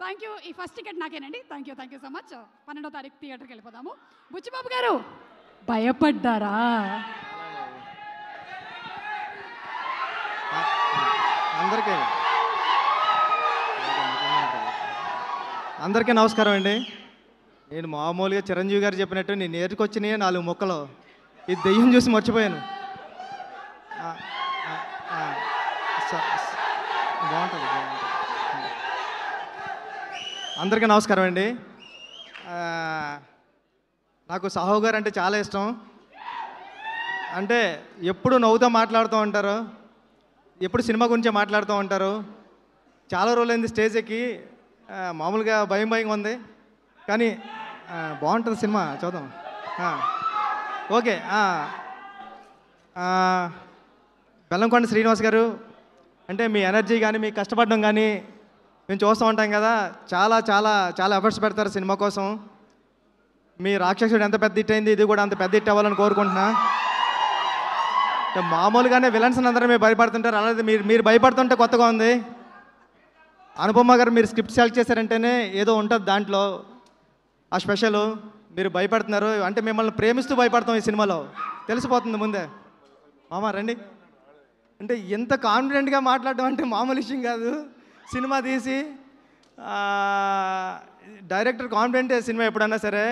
Thank you. ఈ first ticket నాకేనండి. Thank you so much. 12వ తారీఖు థియేటర్కి వెళ్ళిపోదాము. బుచ్చిబాబు గారు భయపడ్డారా? అందరికీ నమస్కారం అండి. నేను మామూలుగా చిరంజీవి గారు చెప్పినట్టు నేను నేర్చుకొచ్చినాయి 4 ముక్కలు. ఈ దెయ్యం చూసి మర్చిపోయాను. బాగుంటుంది. అందరికీ నమస్కారం అండి. నాకు సాహు గారు అంటే చాలా ఇష్టం. అంటే ఎప్పుడు నవ్వుతూ మాట్లాడుతూ ఉంటారు, ఎప్పుడు సినిమా గురించే మాట్లాడుతూ ఉంటారు. చాలా రోజులైంది స్టేజ్ ఎక్కి. మామూలుగా భయం ఉంది, కానీ బాగుంటుంది సినిమా, చూద్దాం. ఓకే. బెల్లంకొండ శ్రీనివాస్ గారు, అంటే మీ ఎనర్జీ కానీ మీ కష్టపడడం కానీ మేము చూస్తూ ఉంటాం కదా. చాలా చాలా చాలా ఎఫర్ట్స్ పెడతారు సినిమా కోసం. మీ రాక్షసుడు ఎంత పెద్ద హిట్ అయింది, ఇది కూడా అంత పెద్ద హిట్ అవ్వాలని కోరుకుంటున్నా. మామూలుగానే విలన్స్ అందరూ మీరు భయపడుతుంటారు, అలాగే మీరు భయపడుతుంటే కొత్తగా ఉంది. అనుపమ గారు మీరు స్క్రిప్ట్ సెలెక్ట్ చేశారంటేనే ఏదో ఉంటుంది దాంట్లో ఆ స్పెషల్. మీరు భయపడుతున్నారు అంటే మిమ్మల్ని ప్రేమిస్తూ భయపడతాం ఈ సినిమాలో, తెలిసిపోతుంది ముందే. మామ రండి. అంటే ఎంత కాన్ఫిడెంట్గా మాట్లాడడం అంటే మామూలు విషయం కాదు. సినిమా తీసి డైరెక్టర్ కాన్ఫిడెంటే సినిమా ఎప్పుడన్నా సరే.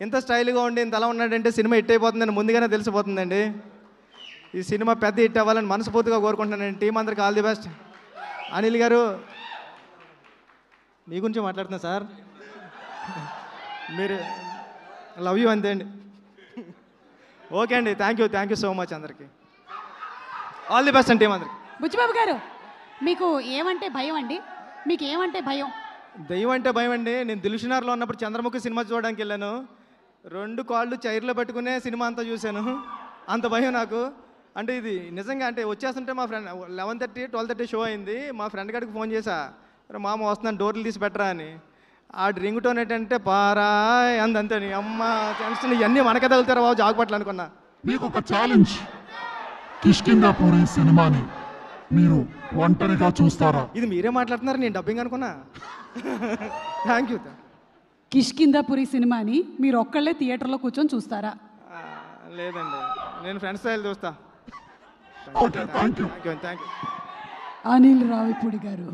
ఇంత స్టైల్గా ఉండి ఇంత అలా ఉన్నాడంటే సినిమా హిట్ అయిపోతుందని ముందుగానే తెలిసిపోతుందండి. ఈ సినిమా పెద్ద హిట్ అవ్వాలని మనస్ఫూర్తిగా కోరుకుంటున్నానండి. టీం అందరికి ఆల్ ది బెస్ట్. అనిల్ గారు మీ గురించి మాట్లాడుతున్నా సార్, మీరు లవ్ యూ అంతే అండి. ఓకే అండి, థ్యాంక్ యూ సో మచ్ అందరికీ. ఆల్ ది బెస్ట్ అండి టీం అందరికి. బుచ్చిబాబు గారు మీకు ఏమంటే భయం అండి? మీకు ఏమంటే భయం? దెయ్యం అంటే భయం అండి. నేను దిల్షునార్లో ఉన్నప్పుడు చంద్రముఖి సినిమా చూడడానికి వెళ్ళాను. 2 కాళ్ళు చైర్లో పెట్టుకునే సినిమా అంతా చూశాను. అంత భయం నాకు. అంటే ఇది నిజంగా అంటే వచ్చేస్తుంటే మా ఫ్రెండ్ 11:30 12:30 షో అయింది. మా ఫ్రెండ్ గారికి ఫోన్ చేశా, మామ వస్తున్నాను డోర్లు తీసి పెట్టరా అని. ఆ రింగ్ టోన్ ఏంటంటే పారా అంతే. అమ్మ టెన్షన్, ఇవన్నీ మనకే తగులుతారా బాబు జాగ్పట్లు అనుకున్నా. మీకు ఒక ఛాలెంజ్, కిష్కింధాపురి సినిమాని మీరు ఒంటరిగా చూస్తారా? ఇది మీరే మాట్లాడుతున్నారు, నేను డబ్బింగ్ అనుకున్నా. Thank you. కిష్కింధాపురి సినిమాని మీరు ఒక్కళ్ళే థియేటర్లో కూర్చొని చూస్తారా? లేదండి, నేను ఫ్రెండ్స్ స్టైల్ చూస్తా. Okay, thank you. Thank you. Anil Ravipudi గారు.